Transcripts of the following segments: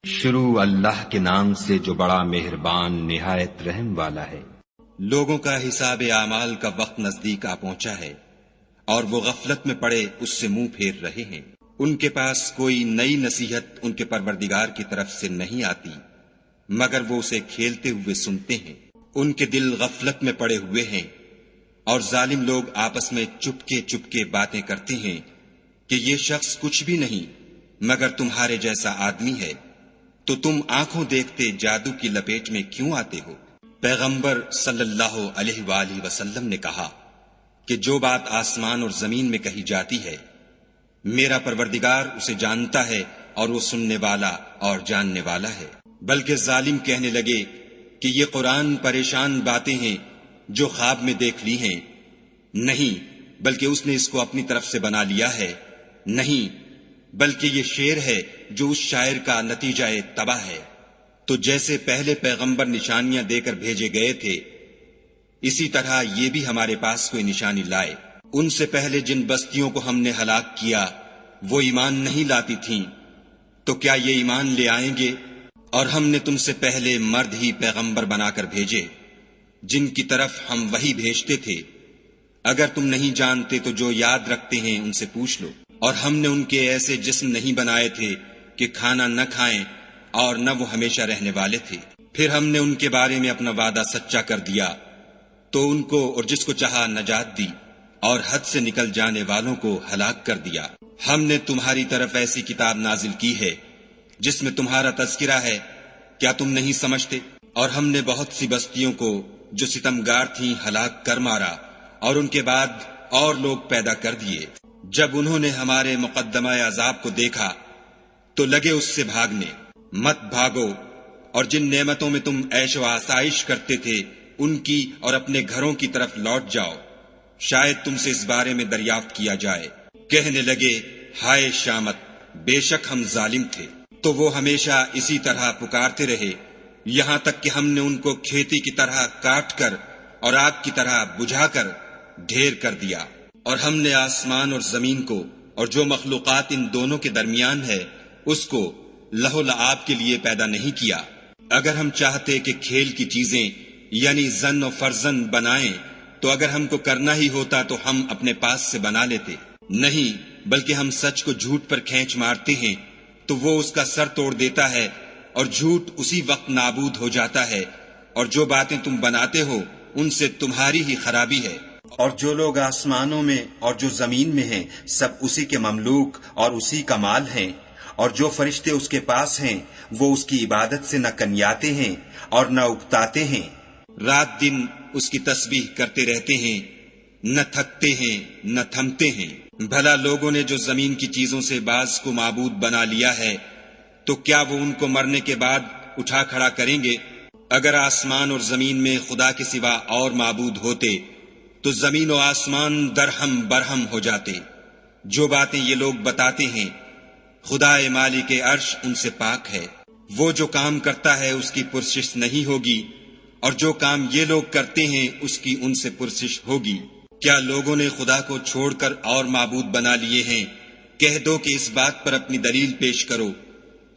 شروع اللہ کے نام سے جو بڑا مہربان نہایت رحم والا ہے۔ لوگوں کا حساب اعمال کا وقت نزدیک آ پہنچا ہے اور وہ غفلت میں پڑے اس سے منہ پھیر رہے ہیں۔ ان کے پاس کوئی نئی نصیحت ان کے پروردگار کی طرف سے نہیں آتی مگر وہ اسے کھیلتے ہوئے سنتے ہیں۔ ان کے دل غفلت میں پڑے ہوئے ہیں اور ظالم لوگ آپس میں چپکے چپکے باتیں کرتے ہیں کہ یہ شخص کچھ بھی نہیں مگر تمہارے جیسا آدمی ہے، تو تم آنکھوں دیکھتے جادو کی لپیٹ میں کیوں آتے ہو؟ پیغمبر صلی اللہ علیہ وآلہ وسلم نے کہا کہ جو بات آسمان اور زمین میں کہی جاتی ہے میرا پروردگار اسے جانتا ہے اور وہ سننے والا اور جاننے والا ہے۔ بلکہ ظالم کہنے لگے کہ یہ قرآن پریشان باتیں ہیں جو خواب میں دیکھ لی ہیں، نہیں بلکہ اس نے اس کو اپنی طرف سے بنا لیا ہے، نہیں بلکہ یہ شعر ہے جو اس شاعر کا نتیجہ تباہ ہے۔ تو جیسے پہلے پیغمبر نشانیاں دے کر بھیجے گئے تھے اسی طرح یہ بھی ہمارے پاس کوئی نشانی لائے۔ ان سے پہلے جن بستیوں کو ہم نے ہلاک کیا وہ ایمان نہیں لاتی تھیں، تو کیا یہ ایمان لے آئیں گے؟ اور ہم نے تم سے پہلے مرد ہی پیغمبر بنا کر بھیجے جن کی طرف ہم وحی بھیجتے تھے۔ اگر تم نہیں جانتے تو جو یاد رکھتے ہیں ان سے پوچھ لو۔ اور ہم نے ان کے ایسے جسم نہیں بنائے تھے کہ کھانا نہ کھائیں اور نہ وہ ہمیشہ رہنے والے تھے۔ پھر ہم نے ان کے بارے میں اپنا وعدہ سچا کر دیا تو ان کو اور جس کو چاہا نجات دی اور حد سے نکل جانے والوں کو ہلاک کر دیا۔ ہم نے تمہاری طرف ایسی کتاب نازل کی ہے جس میں تمہارا تذکرہ ہے، کیا تم نہیں سمجھتے؟ اور ہم نے بہت سی بستیوں کو جو ستمگار تھیں ہلاک کر مارا اور ان کے بعد اور لوگ پیدا کر دیے۔ جب انہوں نے ہمارے مقدمہ عذاب کو دیکھا تو لگے اس سے بھاگنے۔ مت بھاگو اور جن نعمتوں میں تم عیش و آسائش کرتے تھے ان کی اور اپنے گھروں کی طرف لوٹ جاؤ، شاید تم سے اس بارے میں دریافت کیا جائے۔ کہنے لگے ہائے شامت، بے شک ہم ظالم تھے۔ تو وہ ہمیشہ اسی طرح پکارتے رہے یہاں تک کہ ہم نے ان کو کھیتی کی طرح کاٹ کر اور آگ کی طرح بجھا کر ڈھیر کر دیا۔ اور ہم نے آسمان اور زمین کو اور جو مخلوقات ان دونوں کے درمیان ہے اس کو لہو لعاب کے لیے پیدا نہیں کیا۔ اگر ہم چاہتے کہ کھیل کی چیزیں یعنی زن و فرزن بنائیں تو اگر ہم کو کرنا ہی ہوتا تو ہم اپنے پاس سے بنا لیتے، نہیں بلکہ ہم سچ کو جھوٹ پر کھینچ مارتے ہیں تو وہ اس کا سر توڑ دیتا ہے اور جھوٹ اسی وقت نابود ہو جاتا ہے، اور جو باتیں تم بناتے ہو ان سے تمہاری ہی خرابی ہے۔ اور جو لوگ آسمانوں میں اور جو زمین میں ہیں سب اسی کے مملوک اور اسی کا مال ہیں، اور جو فرشتے اس کے پاس ہیں وہ اس کی عبادت سے نہ کنیاتے ہیں اور نہ اکتاتے ہیں، رات دن اس کی تسبیح کرتے رہتے ہیں، نہ تھکتے ہیں نہ تھمتے ہیں۔ بھلا لوگوں نے جو زمین کی چیزوں سے بعض کو معبود بنا لیا ہے تو کیا وہ ان کو مرنے کے بعد اٹھا کھڑا کریں گے؟ اگر آسمان اور زمین میں خدا کے سوا اور معبود ہوتے تو زمین و آسمان درہم برہم ہو جاتے۔ جو باتیں یہ لوگ بتاتے ہیں خدا مالک عرش ان سے پاک ہے، وہ جو کام کرتا ہے اس کی پرسش نہیں ہوگی، اور جو کام یہ لوگ کرتے ہیں اس کی ان سے پرسش ہوگی۔ کیا لوگوں نے خدا کو چھوڑ کر اور معبود بنا لیے ہیں؟ کہہ دو کہ اس بات پر اپنی دلیل پیش کرو۔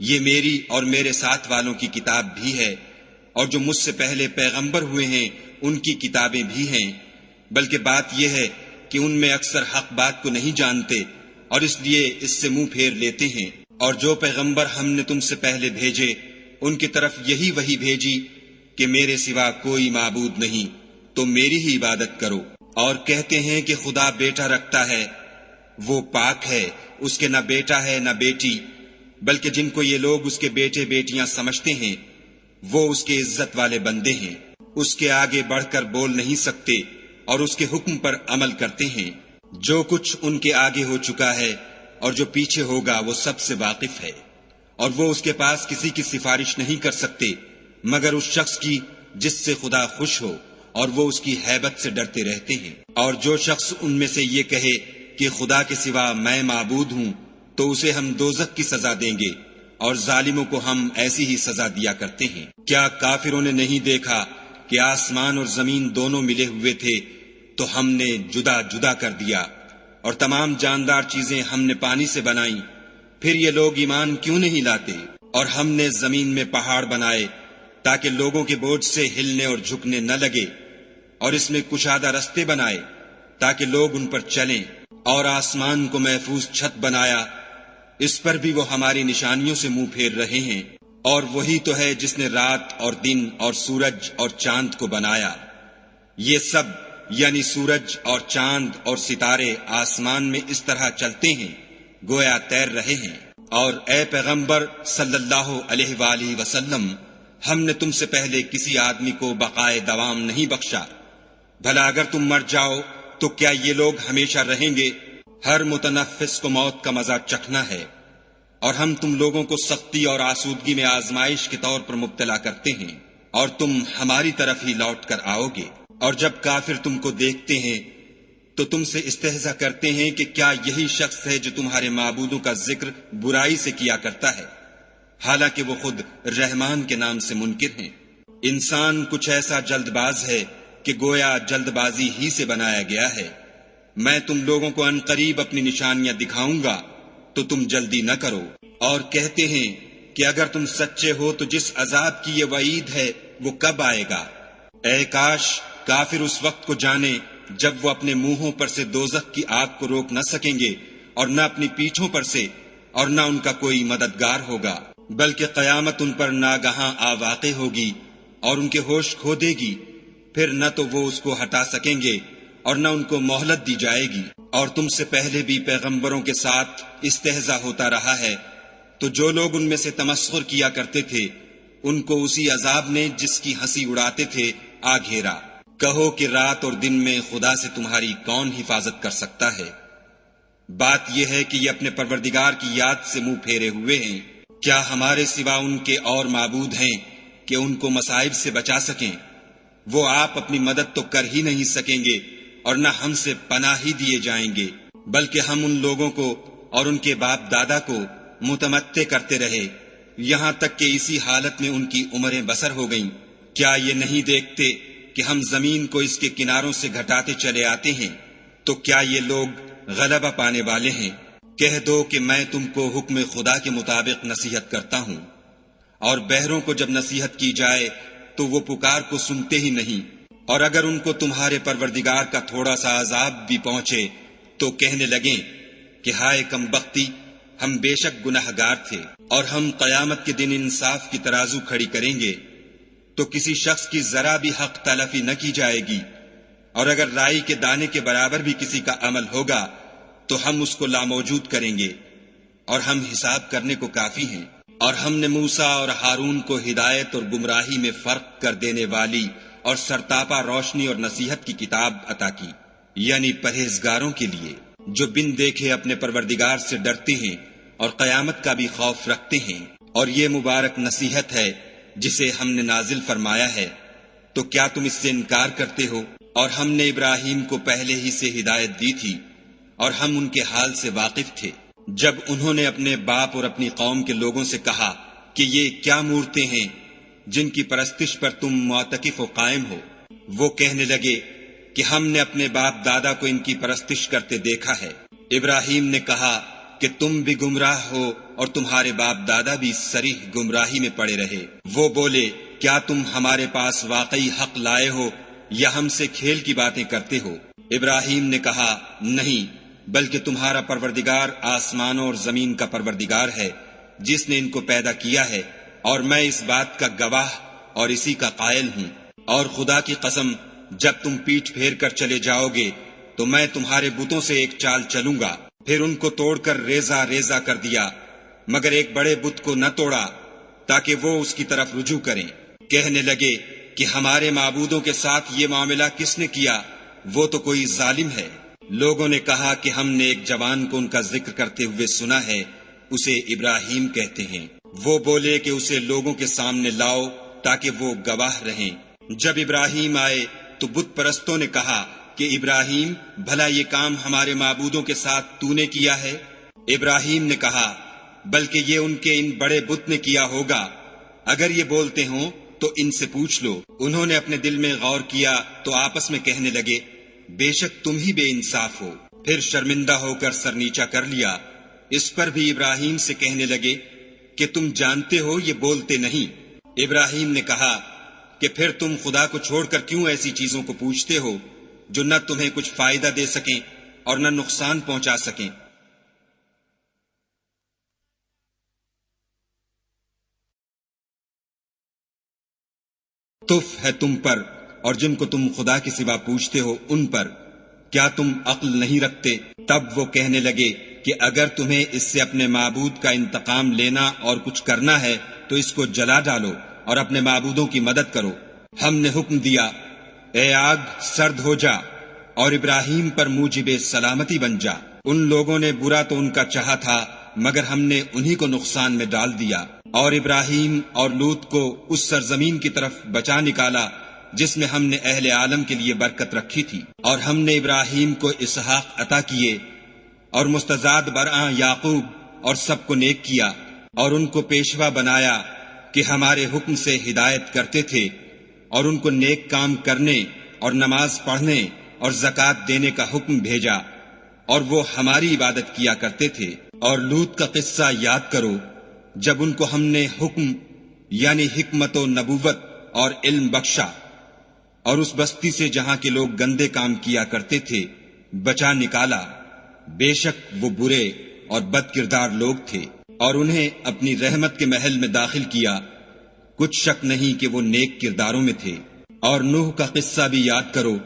یہ میری اور میرے ساتھ والوں کی کتاب بھی ہے، اور جو مجھ سے پہلے پیغمبر ہوئے ہیں ان کی کتابیں بھی ہیں، بلکہ بات یہ ہے کہ ان میں اکثر حق بات کو نہیں جانتے اور اس لیے اس سے منہ پھیر لیتے ہیں۔ اور جو پیغمبر ہم نے تم سے پہلے بھیجے ان کی طرف یہی وحی بھیجی کہ میرے سوا کوئی معبود نہیں، تو میری ہی عبادت کرو۔ اور کہتے ہیں کہ خدا بیٹا رکھتا ہے، وہ پاک ہے، اس کے نہ بیٹا ہے نہ بیٹی، بلکہ جن کو یہ لوگ اس کے بیٹے بیٹیاں سمجھتے ہیں وہ اس کے عزت والے بندے ہیں، اس کے آگے بڑھ کر بول نہیں سکتے اور اس کے حکم پر عمل کرتے ہیں۔ جو کچھ ان کے آگے ہو چکا ہے اور جو پیچھے ہوگا وہ سب سے واقف ہے، اور وہ اس کے پاس کسی کی سفارش نہیں کر سکتے مگر اس شخص کی جس سے خدا خوش ہو، اور وہ اس کی ہیبت سے ڈرتے رہتے ہیں۔ اور جو شخص ان میں سے یہ کہے کہ خدا کے سوا میں معبود ہوں تو اسے ہم دوزخ کی سزا دیں گے، اور ظالموں کو ہم ایسی ہی سزا دیا کرتے ہیں۔ کیا کافروں نے نہیں دیکھا کہ آسمان اور زمین دونوں ملے ہوئے تھے تو ہم نے جدا جدا کر دیا، اور تمام جاندار چیزیں ہم نے پانی سے بنائیں، پھر یہ لوگ ایمان کیوں نہیں لاتے؟ اور ہم نے زمین میں پہاڑ بنائے تاکہ لوگوں کے بوجھ سے ہلنے اور جھکنے نہ لگے، اور اس میں کشادہ رستے بنائے تاکہ لوگ ان پر چلیں، اور آسمان کو محفوظ چھت بنایا، اس پر بھی وہ ہماری نشانیوں سے منہ پھیر رہے ہیں۔ اور وہی تو ہے جس نے رات اور دن اور سورج اور چاند کو بنایا۔ یہ سب یعنی سورج اور چاند اور ستارے آسمان میں اس طرح چلتے ہیں گویا تیر رہے ہیں۔ اور اے پیغمبر صلی اللہ علیہ وآلہ وسلم، ہم نے تم سے پہلے کسی آدمی کو بقائے دوام نہیں بخشا، بھلا اگر تم مر جاؤ تو کیا یہ لوگ ہمیشہ رہیں گے؟ ہر متنفس کو موت کا مزہ چکھنا ہے، اور ہم تم لوگوں کو سختی اور آسودگی میں آزمائش کے طور پر مبتلا کرتے ہیں، اور تم ہماری طرف ہی لوٹ کر آؤ گے۔ اور جب کافر تم کو دیکھتے ہیں تو تم سے استہزا کرتے ہیں کہ کیا یہی شخص ہے جو تمہارے معبودوں کا ذکر برائی سے کیا کرتا ہے، حالانکہ وہ خود رحمان کے نام سے منکر ہیں۔ انسان کچھ ایسا جلد باز ہے کہ گویا جلد بازی ہی سے بنایا گیا ہے۔ میں تم لوگوں کو عنقریب اپنی نشانیاں دکھاؤں گا تو تم جلدی نہ کرو۔ اور کہتے ہیں کہ اگر تم سچے ہو تو جس عذاب کی یہ وعید ہے وہ کب آئے گا؟ اے کاش کافر اس وقت کو جانے جب وہ اپنے منہوں پر سے دوزخ کی آگ کو روک نہ سکیں گے، اور نہ اپنی پیٹھوں پر سے، اور نہ ان کا کوئی مددگار ہوگا، بلکہ قیامت ان پر ناگہاں آ واقع ہوگی اور ان کے ہوش کھو دے گی، پھر نہ تو وہ اس کو ہٹا سکیں گے اور نہ ان کو مہلت دی جائے گی۔ اور تم سے پہلے بھی پیغمبروں کے ساتھ استہزا ہوتا رہا ہے، تو جو لوگ ان میں سے تمسخر کیا کرتے تھے ان کو اسی عذاب نے جس کی ہنسی اڑاتے تھے آ گھیرا۔ کہو کہ رات اور دن میں خدا سے تمہاری کون حفاظت کر سکتا ہے؟ بات یہ ہے کہ یہ اپنے پروردگار کی یاد سے منہ پھیرے ہوئے ہیں۔ کیا ہمارے سوا ان کے اور معبود ہیں کہ ان کو مصائب سے بچا سکیں؟ وہ آپ اپنی مدد تو کر ہی نہیں سکیں گے اور نہ ہم سے پناہ ہی دیے جائیں گے، بلکہ ہم ان لوگوں کو اور ان کے باپ دادا کو متمتع کرتے رہے یہاں تک کہ اسی حالت میں ان کی عمریں بسر ہو گئیں۔ کیا یہ نہیں دیکھتے کہ ہم زمین کو اس کے کناروں سے گھٹاتے چلے آتے ہیں؟ تو کیا یہ لوگ غلبہ پانے والے ہیں؟ کہہ دو کہ میں تم کو حکم خدا کے مطابق نصیحت کرتا ہوں، اور بہروں کو جب نصیحت کی جائے تو وہ پکار کو سنتے ہی نہیں، اور اگر ان کو تمہارے پروردگار کا تھوڑا سا عذاب بھی پہنچے تو کہنے لگیں کہ ہائے کم بختی، ہم بے شک گناہگار تھے۔ اور ہم قیامت کے دن انصاف کی ترازو کھڑی کریں گے تو کسی شخص کی ذرا بھی حق تلفی نہ کی جائے گی، اور اگر رائی کے دانے کے برابر بھی کسی کا عمل ہوگا تو ہم اس کو لاموجود کریں گے، اور ہم حساب کرنے کو کافی ہیں۔ اور ہم نے موسیٰ اور ہارون کو ہدایت اور گمراہی میں فرق کر دینے والی اور سرتاپا روشنی اور نصیحت کی کتاب عطا کی، یعنی پرہیزگاروں کے لیے جو بن دیکھے اپنے پروردگار سے ڈرتے ہیں اور قیامت کا بھی خوف رکھتے ہیں۔ اور یہ مبارک نصیحت ہے جسے ہم نے نازل فرمایا ہے، تو کیا تم اس سے انکار کرتے ہو؟ اور ہم نے ابراہیم کو پہلے ہی سے ہدایت دی تھی، اور ہم ان کے حال سے واقف تھے۔ جب انہوں نے اپنے باپ اور اپنی قوم کے لوگوں سے کہا کہ یہ کیا مورتیں ہیں جن کی پرستش پر تم معتکف و قائم ہو، وہ کہنے لگے کہ ہم نے اپنے باپ دادا کو ان کی پرستش کرتے دیکھا ہے۔ ابراہیم نے کہا کہ تم بھی گمراہ ہو اور تمہارے باپ دادا بھی صریح گمراہی میں پڑے رہے۔ وہ بولے کیا تم ہمارے پاس واقعی حق لائے ہو یا ہم سے کھیل کی باتیں کرتے ہو؟ ابراہیم نے کہا نہیں، بلکہ تمہارا پروردگار آسمانوں اور زمین کا پروردگار ہے جس نے ان کو پیدا کیا ہے، اور میں اس بات کا گواہ اور اسی کا قائل ہوں۔ اور خدا کی قسم جب تم پیٹھ پھیر کر چلے جاؤ گے تو میں تمہارے بتوں سے ایک چال چلوں گا۔ پھر ان کو توڑ کر ریزہ ریزہ کر دیا، مگر ایک بڑے بت کو نہ توڑا تاکہ وہ اس کی طرف رجوع کریں۔ کہنے لگے کہ ہمارے معبودوں کے ساتھ یہ معاملہ کس نے کیا؟ وہ تو کوئی ظالم ہے۔ لوگوں نے کہا کہ ہم نے ایک جوان کو ان کا ذکر کرتے ہوئے سنا ہے، اسے ابراہیم کہتے ہیں۔ وہ بولے کہ اسے لوگوں کے سامنے لاؤ تاکہ وہ گواہ رہیں۔ جب ابراہیم آئے تو بت پرستوں نے کہا کہ ابراہیم بھلا یہ کام ہمارے معبودوں کے ساتھ تو نے کیا ہے؟ ابراہیم نے کہا بلکہ یہ ان کے ان بڑے بت نے کیا ہوگا، اگر یہ بولتے ہوں تو ان سے پوچھ لو۔ انہوں نے اپنے دل میں غور کیا تو آپس میں کہنے لگے بے شک تم ہی بے انصاف ہو۔ پھر شرمندہ ہو کر سر نیچا کر لیا۔ اس پر بھی ابراہیم سے کہنے لگے کہ تم جانتے ہو یہ بولتے نہیں۔ ابراہیم نے کہا کہ پھر تم خدا کو چھوڑ کر کیوں ایسی چیزوں کو پوچھتے ہو جو نہ تمہیں کچھ فائدہ دے سکیں اور نہ نقصان پہنچا سکیں؟ تف ہے تم پر اور جن کو تم خدا کے سوا پوچھتے ہو ان پر، کیا تم عقل نہیں رکھتے؟ تب وہ کہنے لگے کہ اگر تمہیں اس سے اپنے معبود کا انتقام لینا اور کچھ کرنا ہے تو اس کو جلا ڈالو اور اپنے معبودوں کی مدد کرو۔ ہم نے حکم دیا، اے آگ سرد ہو جا اور ابراہیم پر موجب سلامتی بن جا۔ ان لوگوں نے برا تو ان کا چاہا تھا مگر ہم نے انہی کو نقصان میں ڈال دیا، اور ابراہیم اور لوط کو اس سرزمین کی طرف بچا نکالا جس میں ہم نے اہل عالم کے لیے برکت رکھی تھی، اور ہم نے ابراہیم کو اسحاق عطا کیے اور مستزاد برآں یعقوب اور سب کو نیک کیا، اور ان کو پیشوا بنایا کہ ہمارے حکم سے ہدایت کرتے تھے، اور ان کو نیک کام کرنے اور نماز پڑھنے اور زکوٰۃ دینے کا حکم بھیجا، اور وہ ہماری عبادت کیا کرتے تھے۔ اور لوط کا قصہ یاد کرو جب ان کو ہم نے حکم یعنی حکمت و نبوت اور علم بخشا، اور اس بستی سے جہاں کے لوگ گندے کام کیا کرتے تھے بچا نکالا۔ بے شک وہ برے اور بد کردار لوگ تھے، اور انہیں اپنی رحمت کے محل میں داخل کیا، کچھ شک نہیں کہ وہ نیک کرداروں میں تھے۔ اور نوح کا قصہ بھی یاد کرو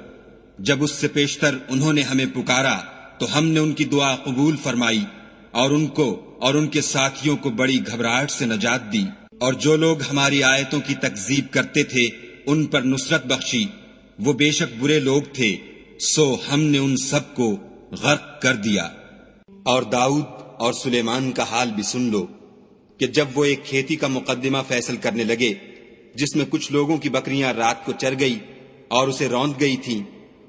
جب اس سے پیشتر انہوں نے ہمیں پکارا تو ہم نے ان کی دعا قبول فرمائی، اور ان کو اور ان کے ساتھیوں کو بڑی گھبراہٹ سے نجات دی، اور جو لوگ ہماری آیتوں کی تکذیب کرتے تھے ان پر نصرت بخشی، وہ بے شک برے لوگ تھے، سو ہم نے ان سب کو غرق کر دیا۔ اور داؤد اور سلیمان کا حال بھی سن لو کہ جب وہ ایک کھیتی کا مقدمہ فیصل کرنے لگے جس میں کچھ لوگوں کی بکریاں رات کو چر گئی اور اسے روند گئی تھیں،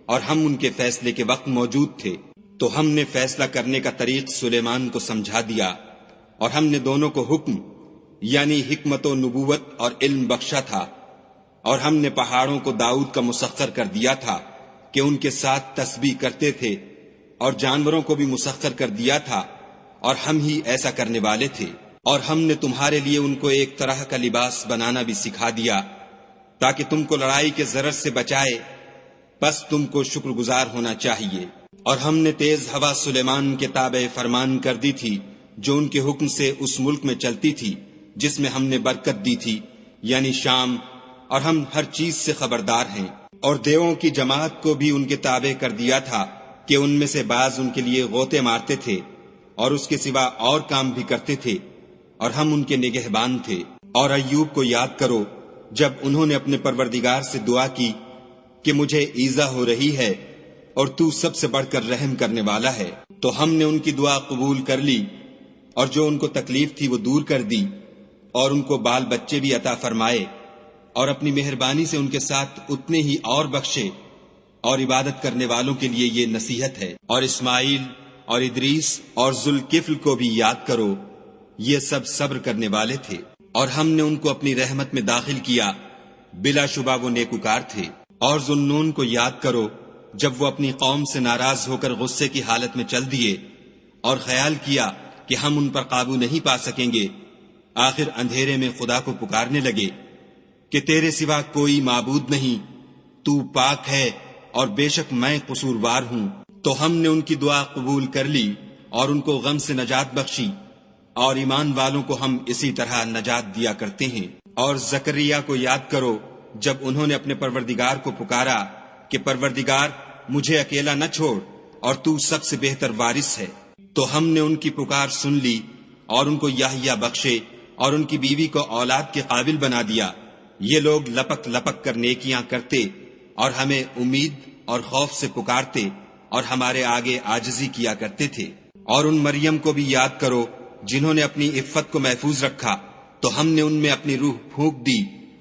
اور ہم ان کے فیصلے کے وقت موجود تھے، تو ہم نے فیصلہ کرنے کا طریق سلیمان کو سمجھا دیا، اور ہم نے دونوں کو حکم یعنی حکمت و نبوت اور علم بخشا تھا، اور ہم نے پہاڑوں کو داؤد کا مسخر کر دیا تھا کہ ان کے ساتھ تسبیح کرتے تھے، اور جانوروں کو بھی مسخر کر دیا تھا، اور ہم ہی ایسا کرنے والے تھے۔ اور ہم نے تمہارے لیے ان کو ایک طرح کا لباس بنانا بھی سکھا دیا تاکہ تم کو لڑائی کے ضرر سے بچائے، پس تم کو شکر گزار ہونا چاہیے۔ اور ہم نے تیز ہوا سلیمان کے تابع فرمان کر دی تھی جو ان کے حکم سے اس ملک میں چلتی تھی جس میں ہم نے برکت دی تھی یعنی شام، اور ہم ہر چیز سے خبردار ہیں۔ اور دیووں کی جماعت کو بھی ان کے تابع کر دیا تھا کہ ان میں سے بعض ان کے لیے غوطے مارتے تھے اور اس کے سوا اور کام بھی کرتے تھے، اور ہم ان کے نگہبان تھے۔ اور ایوب کو یاد کرو جب انہوں نے اپنے پروردگار سے دعا کی کہ مجھے ایذا ہو رہی ہے اور تو سب سے بڑھ کر رحم کرنے والا ہے، تو ہم نے ان کی دعا قبول کر لی، اور جو ان کو تکلیف تھی وہ دور کر دی، اور ان کو بال بچے بھی عطا فرمائے، اور اپنی مہربانی سے ان کے ساتھ اتنے ہی اور بخشے۔ اور عبادت کرنے والوں کے لیے یہ نصیحت ہے۔ اور اسماعیل اور ادریس اور ذوالکفل کو بھی یاد کرو، یہ سب صبر کرنے والے تھے، اور ہم نے ان کو اپنی رحمت میں داخل کیا، بلا شبہ وہ نیکوکار تھے۔ اور ذوالنون کو یاد کرو جب وہ اپنی قوم سے ناراض ہو کر غصے کی حالت میں چل دیے، اور خیال کیا کہ ہم ان پر قابو نہیں پا سکیں گے، آخر اندھیرے میں خدا کو پکارنے لگے کہ تیرے سوا کوئی معبود نہیں، تو پاک ہے اور بے شک میں قصوروار ہوں۔ تو ہم نے ان کی دعا قبول کر لی اور ان کو غم سے نجات بخشی، اور ایمان والوں کو ہم اسی طرح نجات دیا کرتے ہیں۔ اور زکریا کو یاد کرو جب انہوں نے اپنے پروردگار کو پکارا کہ پروردگار مجھے اکیلا نہ چھوڑ اور تو سب سے بہتر وارث ہے، تو ہم نے ان کی پکار سن لی اور ان کو یحییٰ بخشے اور ان کی بیوی کو اولاد کے قابل بنا دیا۔ یہ لوگ لپک لپک کر نیکیاں کرتے اور ہمیں امید اور خوف سے پکارتے اور ہمارے آگے عاجزی کیا کرتے تھے۔ اور ان مریم کو بھی یاد کرو جنہوں نے اپنی عفت کو محفوظ رکھا، تو ہم نے ان میں اپنی روح پھونک دی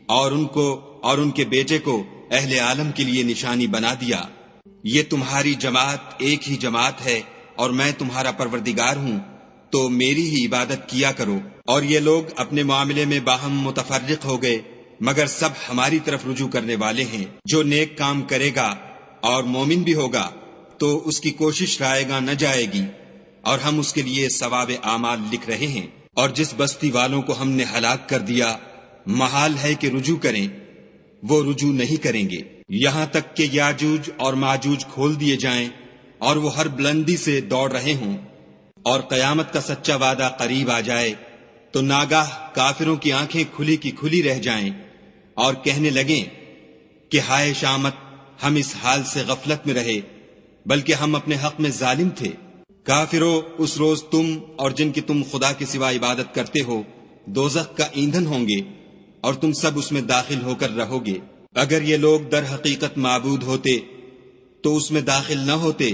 اور ان کو اور ان کے بیٹے کو اہل عالم کے لیے نشانی بنا دیا۔ یہ تمہاری جماعت ایک ہی جماعت ہے اور میں تمہارا پروردگار ہوں، تو میری ہی عبادت کیا کرو۔ اور یہ لوگ اپنے معاملے میں باہم متفرق ہو گئے، مگر سب ہماری طرف رجوع کرنے والے ہیں۔ جو نیک کام کرے گا اور مومن بھی ہوگا تو اس کی کوشش رائے گاں نہ جائے گی، اور ہم اس کے لیے ثواب اعمال لکھ رہے ہیں۔ اور جس بستی والوں کو ہم نے ہلاک کر دیا محال ہے کہ رجوع کریں، وہ رجوع نہیں کریں گے، یہاں تک کہ یاجوج اور ماجوج کھول دیے جائیں اور وہ ہر بلندی سے دوڑ رہے ہوں، اور قیامت کا سچا وعدہ قریب آ جائے تو ناگاہ کافروں کی آنکھیں کھلی کی کھلی رہ جائیں اور کہنے لگیں کہ ہائے شامت، ہم اس حال سے غفلت میں رہے بلکہ ہم اپنے حق میں ظالم تھے۔ کافروں، اس روز تم اور جن کی تم خدا کے سوا عبادت کرتے ہو دوزخ کا ایندھن ہوں گے اور تم سب اس میں داخل ہو کر رہو گے۔ اگر یہ لوگ در حقیقت معبود ہوتے تو اس میں داخل نہ ہوتے،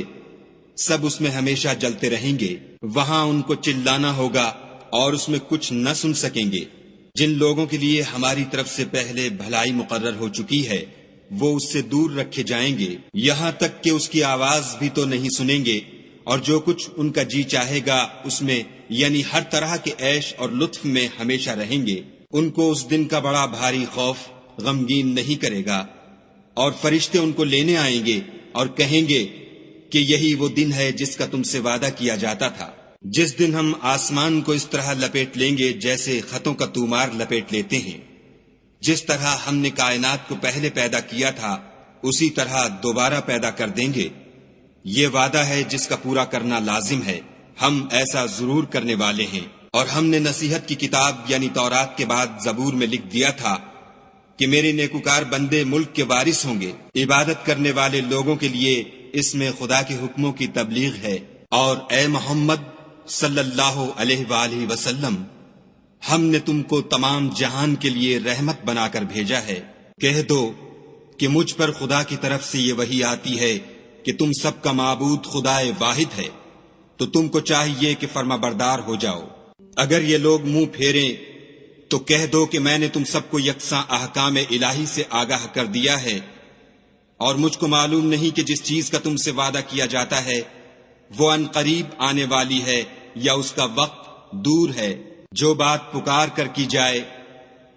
سب اس میں ہمیشہ جلتے رہیں گے، وہاں ان کو چلانا ہوگا اور اس میں کچھ نہ سن سکیں گے۔ جن لوگوں کے لیے ہماری طرف سے پہلے بھلائی مقرر ہو چکی ہے وہ اس سے دور رکھے جائیں گے، یہاں تک کہ اس کی آواز بھی تو نہیں سنیں گے، اور جو کچھ ان کا جی چاہے گا اس میں یعنی ہر طرح کے عیش اور لطف میں ہمیشہ رہیں گے۔ ان کو اس دن کا بڑا بھاری خوف غمگین نہیں کرے گا، اور فرشتے ان کو لینے آئیں گے اور کہیں گے کہ یہی وہ دن ہے جس کا تم سے وعدہ کیا جاتا تھا، جس دن ہم آسمان کو اس طرح لپیٹ لیں گے جیسے خطوں کا تومار لپیٹ لیتے ہیں۔ جس طرح ہم نے کائنات کو پہلے پیدا کیا تھا اسی طرح دوبارہ پیدا کر دیں گے، یہ وعدہ ہے جس کا پورا کرنا لازم ہے، ہم ایسا ضرور کرنے والے ہیں۔ اور ہم نے نصیحت کی کتاب یعنی تورات کے بعد زبور میں لکھ دیا تھا کہ میرے نیکوکار بندے ملک کے وارث ہوں گے، عبادت کرنے والے لوگوں کے لیے اس میں خدا کے حکموں کی تبلیغ ہے۔ اور اے محمد صلی اللہ علیہ وآلہ وسلم، ہم نے تم کو تمام جہان کے لیے رحمت بنا کر بھیجا ہے۔ کہہ دو کہ مجھ پر خدا کی طرف سے یہ وحی آتی ہے کہ تم سب کا معبود خدا واحد ہے، تو تم کو چاہیے کہ فرما بردار ہو جاؤ۔ اگر یہ لوگ منہ پھیریں تو کہہ دو کہ میں نے تم سب کو یکساں احکام الہی سے آگاہ کر دیا ہے، اور مجھ کو معلوم نہیں کہ جس چیز کا تم سے وعدہ کیا جاتا ہے وہ ان قریب آنے والی ہے یا اس کا وقت دور ہے۔ جو بات پکار کر کی جائے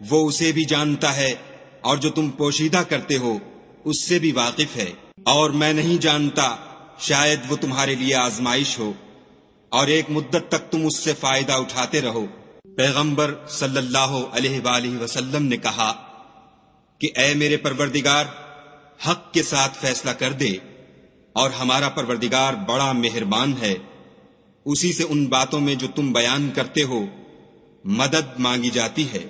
وہ اسے بھی جانتا ہے، اور جو تم پوشیدہ کرتے ہو اس سے بھی واقف ہے، اور میں نہیں جانتا، شاید وہ تمہارے لیے آزمائش ہو اور ایک مدت تک تم اس سے فائدہ اٹھاتے رہو۔ پیغمبر صلی اللہ علیہ وآلہ وسلم نے کہا کہ اے میرے پروردگار، حق کے ساتھ فیصلہ کر دے، اور ہمارا پروردگار بڑا مہربان ہے، اسی سے ان باتوں میں جو تم بیان کرتے ہو مدد مانگی جاتی ہے۔